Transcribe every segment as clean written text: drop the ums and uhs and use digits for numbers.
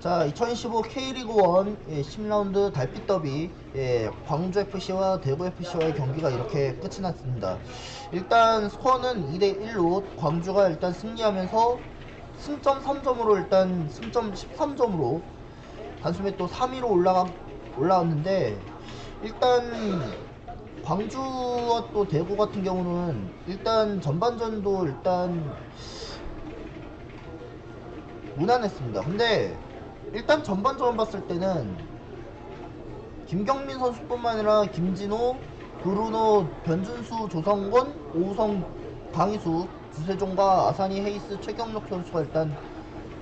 자, 2025 K리그 1 10라운드 달빛 더비, 광주FC와 대구FC와의 경기가 이렇게 끝이 났습니다. 일단 스코어는 2대1로 광주가 일단 승리하면서 승점 3점으로 일단 승점 13점으로 단숨에 또 3위로 올라왔는데, 일단 광주와 또 대구 같은 경우는 일단 전반전도 일단 무난했습니다. 근데 일단 전반전 봤을 때는 김경민 선수뿐만 아니라 김진호, 브루노, 변준수, 조성권, 오우성, 강희수, 주세종과 아사니, 헤이스, 최경록 선수가 일단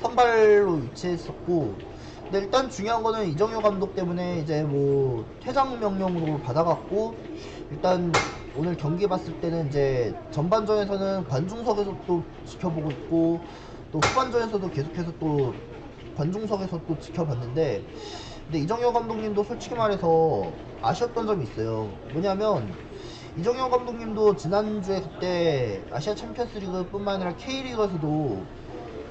선발로 위치했었고, 근데 일단 중요한 거는 이정효 감독 때문에 이제 뭐 퇴장 명령으로 받아갔고, 일단 오늘 경기 봤을 때는 이제 전반전에서는 관중석에서 또 지켜보고 있고, 또 후반전에서도 계속해서 또 관중석에서 또 지켜봤는데, 근데 이정효 감독님도 솔직히 말해서 아쉬웠던 점이 있어요. 뭐냐면 이정효 감독님도 지난주에 그때 아시아 챔피언스 리그 뿐만 아니라 K리그에서도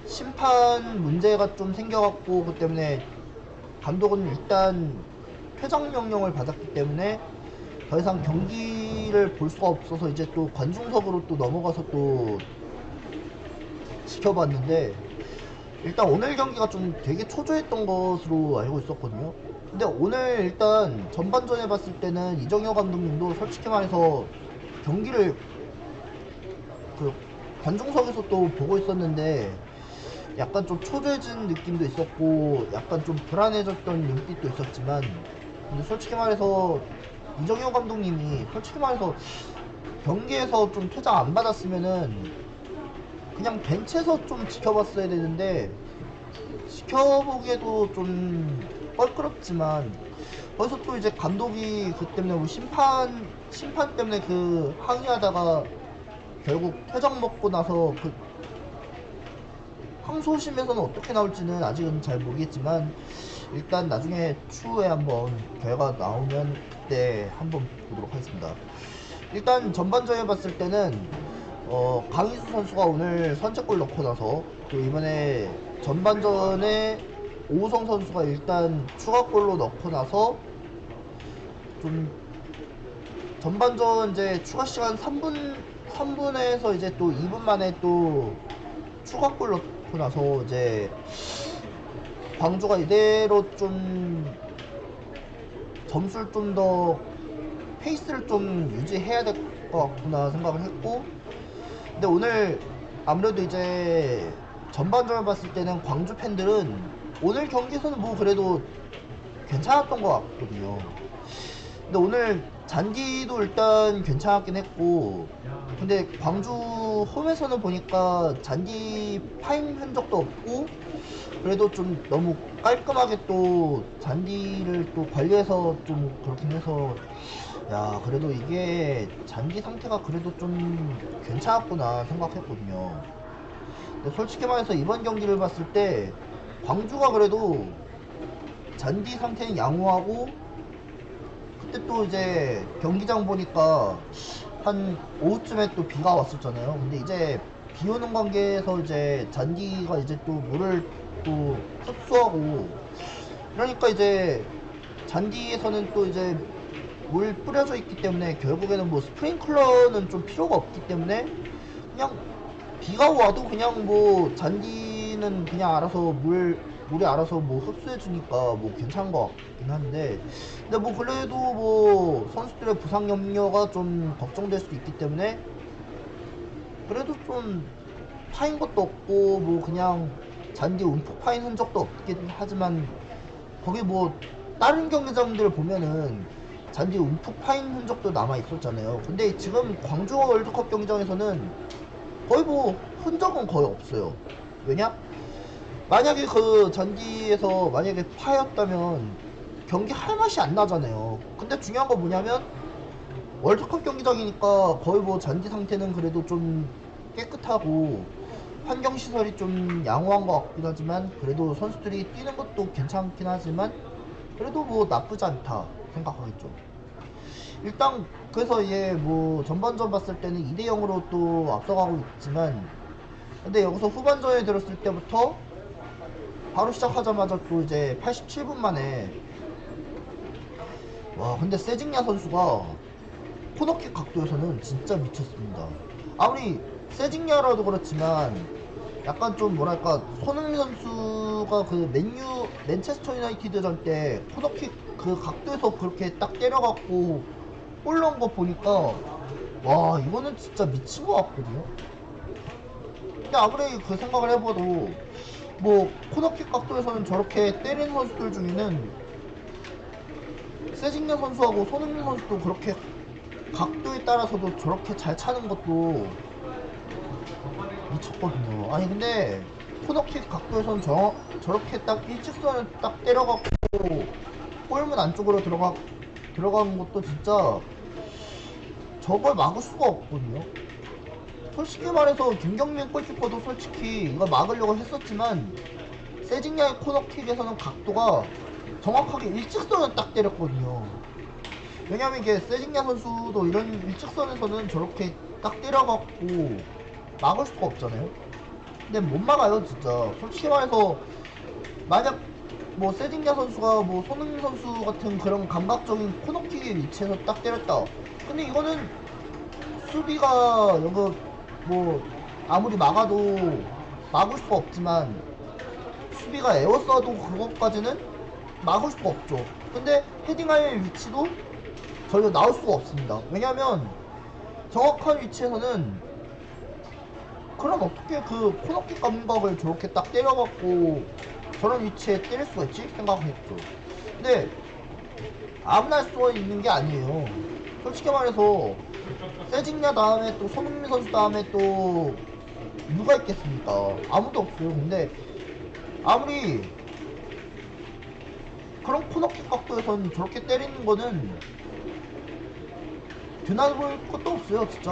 심판 문제가 좀 생겨갖고, 그 때문에 감독은 일단 퇴장 명령을 받았기 때문에 더 이상 경기를 볼 수가 없어서 이제 또 관중석으로 또 넘어가서 또 지켜봤는데, 일단 오늘 경기가 좀 되게 초조했던 것으로 알고 있었거든요. 근데 오늘 일단 전반전에 봤을 때는 이정효 감독님도 솔직히 말해서 경기를 그 관중석에서 또 보고 있었는데 약간 좀 초조해진 느낌도 있었고, 약간 좀 불안해졌던 눈빛도 있었지만, 근데 솔직히 말해서 이정효 감독님이 솔직히 말해서 경기에서 좀 퇴장 안 받았으면은 그냥 벤치에서 좀 지켜봤어야 되는데, 지켜보기에도 좀 껄끄럽지만, 거기서 또 이제 감독이 그 때문에 뭐 심판 때문에 그 항의하다가 결국 퇴장 먹고 나서 그 항소심에서는 어떻게 나올지는 아직은 잘 모르겠지만, 일단 나중에 추후에 한번 결과 나오면 그때 한번 보도록 하겠습니다. 일단 전반전에 봤을 때는 강희수 선수가 오늘 선제골 넣고 나서, 또 이번에 전반전에 오우성 선수가 일단 추가골로 넣고 나서 좀 전반전 이제 추가 시간 3분에서 이제 또 2분 만에 또 추가골 넣고 나서 이제 광주가 이대로 좀 점수를 좀 더 페이스를 좀 유지해야 될 것 같구나 생각을 했고, 근데 오늘 아무래도 이제 전반전을 봤을 때는 광주 팬들은 오늘 경기에서는 뭐 그래도 괜찮았던 것 같거든요. 근데 오늘 잔디도 일단 괜찮았긴 했고, 근데 광주 홈에서는 보니까 잔디 파임 흔적도 없고, 그래도 좀 너무 깔끔하게 또 잔디를 또 관리해서 좀 그렇긴 해서, 야 그래도 이게 잔디 상태가 그래도 좀 괜찮았구나 생각했거든요. 근데 솔직히 말해서 이번 경기를 봤을 때 광주가 그래도 잔디 상태는 양호하고, 그때 또 이제 경기장 보니까 한 오후쯤에 또 비가 왔었잖아요. 근데 이제 비 오는 관계에서 이제 잔디가 이제 또 물을 또 흡수하고, 그러니까 이제 잔디에서는 또 이제 물 뿌려져 있기 때문에 결국에는 뭐 스프링클러는 좀 필요가 없기 때문에 그냥 비가 와도 그냥 뭐 잔디는 그냥 알아서 물이 알아서 뭐 흡수해주니까 뭐 괜찮은 것 같긴 한데, 근데 뭐 그래도 뭐 선수들의 부상 염려가 좀 걱정될 수도 있기 때문에 그래도 좀 파인 것도 없고, 뭐 그냥 잔디 움푹 파인 흔적도 없긴 하지만, 거기 뭐 다른 경기장들 보면은 잔디 움푹 파인 흔적도 남아 있었잖아요. 근데 지금 광주 월드컵 경기장에서는 거의 뭐 흔적은 거의 없어요. 왜냐? 만약에 그 잔디에서 만약에 파였다면 경기 할 맛이 안 나잖아요. 근데 중요한 건 뭐냐면 월드컵 경기장이니까 거의 뭐 잔디 상태는 그래도 좀 깨끗하고 환경시설이 좀 양호한 것 같긴 하지만, 그래도 선수들이 뛰는 것도 괜찮긴 하지만 그래도 뭐 나쁘지 않다 생각하겠죠. 일단 그래서 얘 뭐 전반전 봤을 때는 2대0으로 또 앞서가고 있지만, 근데 여기서 후반전에 들었을 때부터 바로 시작하자마자 또 이제 87분 만에 와 근데 세징야 선수가 코너킥 각도에서는 진짜 미쳤습니다. 아무리 세징야라도 그렇지만 약간 좀 뭐랄까 손흥민 선수가 그 맨체스터 유나이티드전 때 코너킥 그 각도에서 그렇게 딱 때려갖고 골 넣은 거 보니까 와 이거는 진짜 미친 것 같거든요. 근데 아무리 그 생각을 해봐도 뭐 코너킥 각도에서는 저렇게 때리는 선수들 중에는 세징야 선수하고 손흥민 선수도 그렇게 각도에 따라서도 저렇게 잘 차는 것도 미쳤거든요. 아니 근데 코너킥 각도에서는 저렇게 딱 일직선을 딱 때려갖고 골문 안쪽으로 들어가는 것도 진짜 저걸 막을 수가 없거든요. 솔직히 말해서 김경민 골키퍼도 솔직히 이거 막으려고 했었지만 세징야의 코너킥에서는 각도가 정확하게 일직선을 딱 때렸거든요. 왜냐면 이게 세징야 선수도 이런 일직선에서는 저렇게 딱 때려갖고 막을 수가 없잖아요. 근데 못 막아요 진짜. 솔직히 말해서 만약 뭐 세징야 선수가 뭐 손흥민 선수 같은 그런 감각적인 코너킥의 위치에서 딱 때렸다. 근데 이거는 수비가 여기 뭐 아무리 막아도 막을 수가 없지만 수비가 에워싸도 그것까지는 막을 수가 없죠. 근데 헤딩할 위치도 전혀 나올 수가 없습니다. 왜냐면 정확한 위치에서는 그럼 어떻게 그 코너킥 감각을 저렇게 딱 때려갖고 저런 위치에 때릴 수가 있지? 생각했죠. 근데 아무나 할 수 있는 게 아니에요. 솔직히 말해서 세징야 다음에 또 손흥민 선수 다음에 또 누가 있겠습니까? 아무도 없어요. 근데 아무리 그런 코너킥 각도에서는 저렇게 때리는 거는 드나볼 것도 없어요. 진짜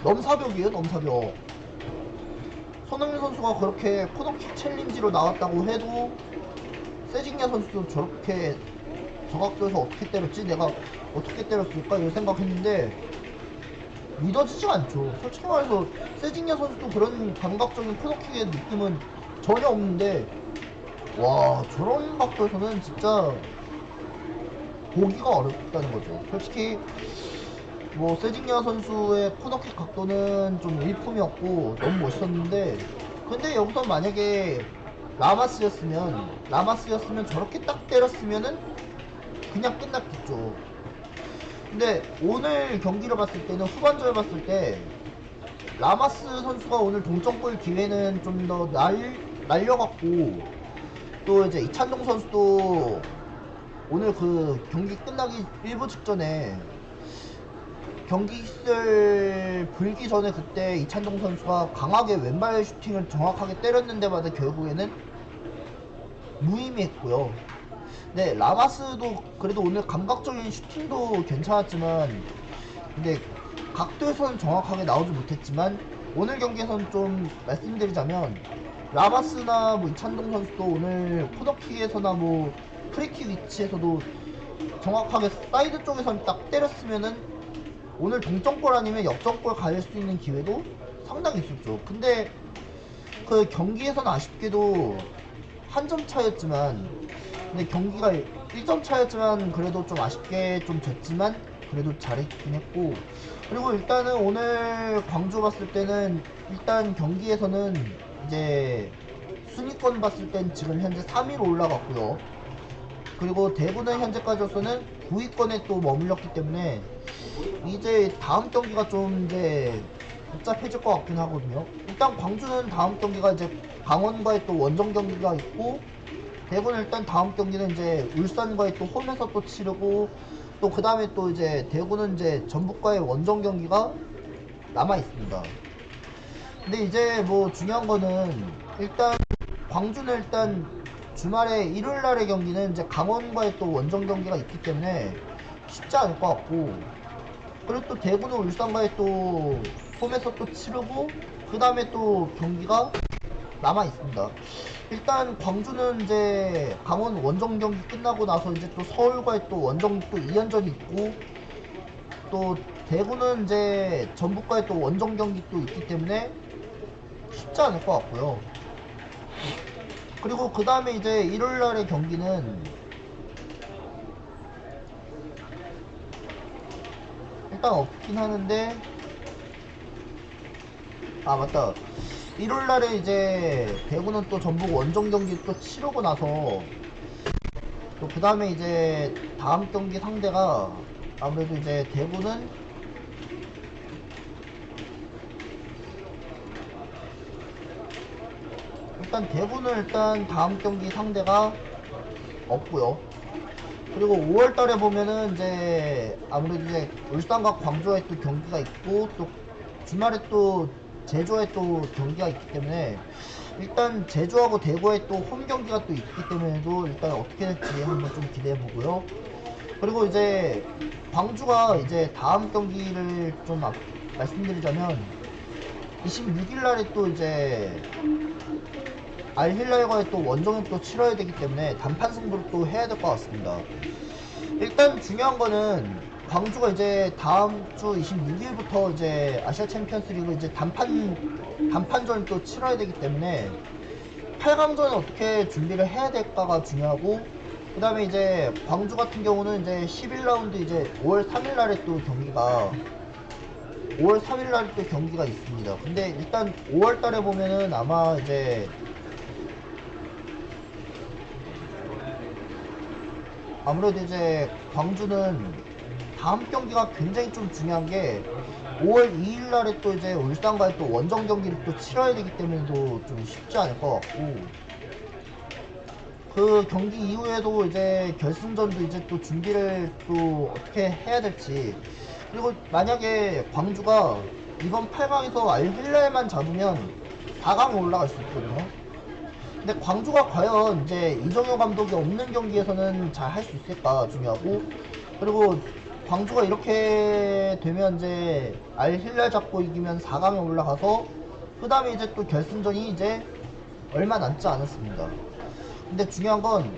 넘사벽이에요. 넘사벽. 손흥민 선수가 그렇게 코너킥 챌린지로 나왔다고 해도 세징야 선수도 저렇게 저각도에서 어떻게 때렸지? 내가 어떻게 때렸을까? 이런 생각했는데 믿어지지가 않죠. 솔직히 말해서 세징야 선수도 그런 감각적인 코너킥의 느낌은 전혀 없는데 와 저런 각도에서는 진짜 보기가 어렵다는 거죠. 솔직히 뭐 세징야 선수의 코너킥 각도는 좀 일품이었고 너무 멋있었는데 근데 여기서 만약에 라마스였으면 저렇게 딱 때렸으면은 그냥 끝났겠죠. 근데 오늘 경기를 봤을 때는 후반전을 봤을 때 라마스 선수가 오늘 동점골 기회는 좀 더 날려갖고 또 이제 이찬동 선수도 오늘 그 경기 끝나기 일부 직전에 경기 휘슬 불기 전에 그때 이찬동 선수가 강하게 왼발 슈팅을 정확하게 때렸는데마다 결국에는 무의미했고요. 네, 라마스도 그래도 오늘 감각적인 슈팅도 괜찮았지만 근데 각도에서는 정확하게 나오지 못했지만 오늘 경기에서는 좀 말씀드리자면 라마스나 뭐 이찬동 선수도 오늘 코너킥에서나 뭐 프리킥 위치에서도 정확하게 사이드 쪽에선 딱 때렸으면은 오늘 동점골 아니면 역전골 갈 수 있는 기회도 상당히 있었죠. 근데 그 경기에서는 아쉽게도 한 점 차였지만 근데 경기가 1점 차였지만 그래도 좀 아쉽게 좀 졌지만 그래도 잘했긴 했고 그리고 일단은 오늘 광주 봤을 때는 일단 경기에서는 이제 순위권 봤을 땐 지금 현재 3위로 올라갔고요. 그리고 대구는 현재까지로서는 9위권에 또 머물렀기 때문에 이제 다음 경기가 좀 이제 복잡해질 것 같긴 하거든요. 일단 광주는 다음 경기가 이제 강원과의 또 원정 경기가 있고 대구는 일단 다음 경기는 이제 울산과의 또 홈에서 또 치르고 또 그 다음에 또 이제 대구는 이제 전북과의 원정 경기가 남아 있습니다. 근데 이제 뭐 중요한 거는 일단 광주는 일단 주말에 일요일 날의 경기는 이제 강원과의 또 원정 경기가 있기 때문에 쉽지 않을 것 같고 그리고 또 대구는 울산과의 또 홈에서 또 치르고 그 다음에 또 경기가 남아 있습니다. 일단 광주는 이제 강원 원정 경기 끝나고 나서 이제 또 서울과의 또 원정 또 2연전이 있고 또 대구는 이제 전북과의 또 원정 경기 또 있기 때문에 쉽지 않을 것 같고요. 그리고 그 다음에 이제 일요일날의 경기는 일단 없긴 하는데, 아 맞다, 일요일날에 이제 대구는 또 전북 원정 경기 또 치르고 나서 또 그 다음에 이제 다음 경기 상대가 아무래도 이제 대구는 일단 다음 경기 상대가 없고요. 그리고 5월달에 보면은 이제 아무래도 이제 울산과 광주에 또 경기가 있고, 또 주말에 또 제주에 또 경기가 있기 때문에 일단 제주하고 대구에 또 홈 경기가 또 있기 때문에도 일단 어떻게 될지 한번 좀 기대해 보고요. 그리고 이제 광주가 이제 다음 경기를 좀 말씀드리자면 26일 날에 또 이제 알힐랄과의 또 원정을 또 치러야 되기 때문에 단판 승부를 또 해야 될 것 같습니다. 일단 중요한 거는 광주가 이제 다음 주 26일부터 이제 아시아 챔피언스 리그 이제 단판전을 또 치러야 되기 때문에 8강전을 어떻게 준비를 해야 될까가 중요하고, 그 다음에 이제 광주 같은 경우는 이제 11라운드 이제 5월 3일 날에 또 경기가 5월 3일 날에 또 경기가 있습니다. 근데 일단 5월 달에 보면은 아마 이제 아무래도 이제 광주는 다음 경기가 굉장히 좀 중요한 게 5월 2일 날에 또 이제 울산과의 또 원정 경기를 또 치러야 되기 때문에도 좀 쉽지 않을 것 같고, 그 경기 이후에도 이제 결승전도 이제 또 준비를 또 어떻게 해야 될지, 그리고 만약에 광주가 이번 8강에서 알힐랄만 잡으면 4강에 올라갈 수 있거든요. 근데 광주가 과연 이제 이정효 감독이 없는 경기에서는 잘 할 수 있을까 중요하고, 그리고 광주가 이렇게 되면 이제 알힐랄 잡고 이기면 4강에 올라가서 그 다음에 이제 또 결승전이 이제 얼마 남지 않았습니다. 근데 중요한 건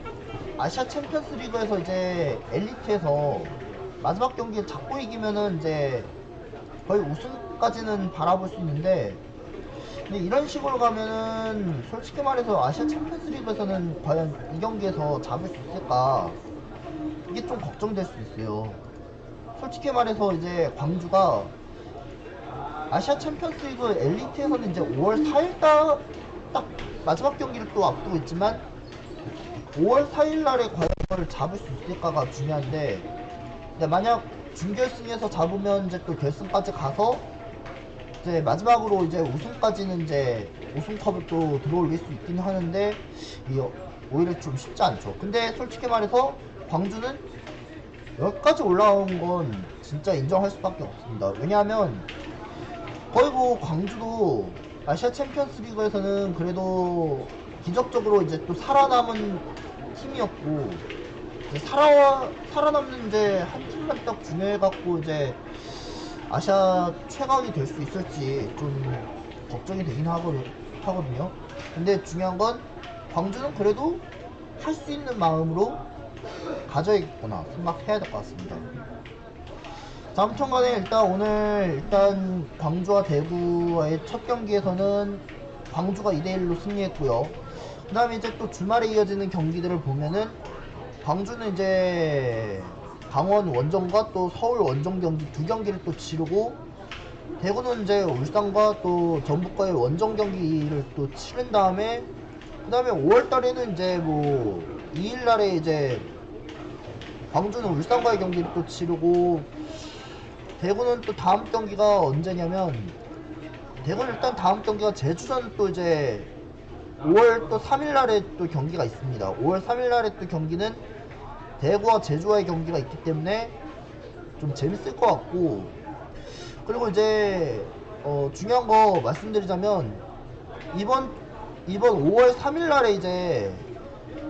아시아 챔피언스 리그에서 이제 엘리트에서 마지막 경기를 잡고 이기면은 이제 거의 우승까지는 바라볼 수 있는데, 근데 이런 식으로 가면은 솔직히 말해서 아시아 챔피언스 리그에서는 과연 이 경기에서 잡을 수 있을까, 이게 좀 걱정될 수 있어요. 솔직히 말해서 이제 광주가 아시아 챔피언스 리그 엘리트에서는 이제 5월 4일 딱 마지막 경기를 또 앞두고 있지만 5월 4일 날에 과연 이걸 잡을 수 있을까가 중요한데, 근데 만약 준결승에서 잡으면 이제 또 결승까지 가서 이제 마지막으로 이제 우승까지는 이제 우승컵을 또 들어올릴 수 있긴 하는데 이게 오히려 좀 쉽지 않죠. 근데 솔직히 말해서 광주는 여기까지 올라온 건 진짜 인정할 수밖에 없습니다. 왜냐하면 거의 뭐 광주도 아시아 챔피언스 리그에서는 그래도 기적적으로 이제 또 살아남은 팀이었고, 이제 살아남는 이제 한 팀만 딱 중요해갖고 이제 아시아 최강이 될 수 있을지 좀 걱정이 되긴 하거든요. 근데 중요한 건 광주는 그래도 할 수 있는 마음으로 가져야겠구나 생각해야 될 것 같습니다. 자, 아무튼 간에 일단 광주와 대구와의 첫 경기에서는 광주가 2대1로 승리했고요. 그 다음에 이제 또 주말에 이어지는 경기들을 보면은 광주는 이제 강원 원정과 또 서울 원정 경기 두 경기를 또 치르고, 대구는 이제 울산과 또 전북과의 원정 경기를 또 치른 다음에 그 다음에 5월달에는 이제 뭐 2일날에 이제 광주는 울산과의 경기를 또 치르고, 대구는 또 다음 경기가 언제냐면 대구는 일단 다음 경기가 제주전 또 이제 5월 또 3일날에 또 경기가 있습니다. 5월 3일날에 또 경기는 대구와 제주와의 경기가 있기 때문에 좀 재밌을 것 같고, 그리고 이제 중요한 거 말씀드리자면 이번 5월 3일날에 이제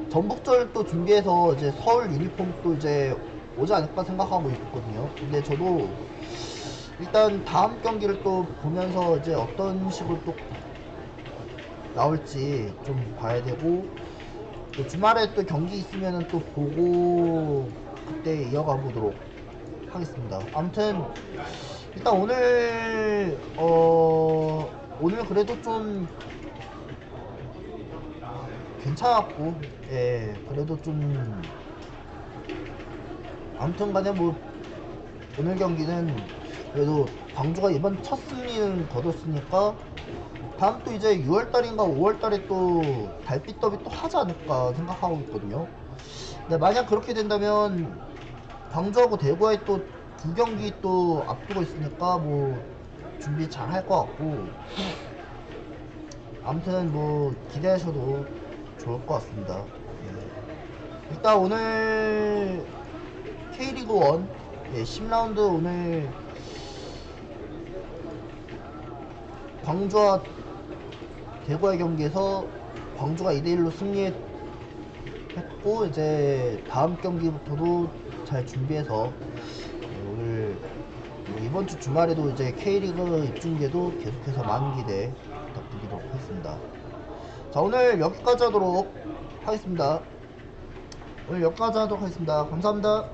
전북절 또 준비해서 이제 서울 유니폼 또 이제 오지 않을까 생각하고 있거든요. 근데 저도 일단 다음 경기를 또 보면서 이제 어떤 식으로 또 나올지 좀 봐야 되고, 또 주말에 또 경기 있으면은 또 보고 그때 이어가 보도록 하겠습니다. 아무튼 일단 오늘 그래도 좀 괜찮았고, 예, 그래도 좀 아무튼 간에 뭐 오늘 경기는 그래도 광주가 이번 첫 승리는 거뒀으니까 다음 또 이제 6월달인가 5월달에 또 달빛 더비 또 하지 않을까 생각하고 있거든요. 근데 만약 그렇게 된다면 광주하고 대구에 또 두 경기 또 앞두고 있으니까 뭐 준비 잘 할 것 같고, 아무튼 뭐 기대하셔도 좋을 것 같습니다. 예. 일단 오늘 K리그 1 10라운드 오늘 광주와 대구의 경기에서 광주가 2대1로 승리했고, 이제 다음 경기부터도 잘 준비해서 오늘 뭐 이번 주 주말에도 이제 K리그 입중계도 계속해서 많은 기대 부탁드리도록 하겠습니다. 자, 오늘 여기까지 하도록 하겠습니다. 감사합니다.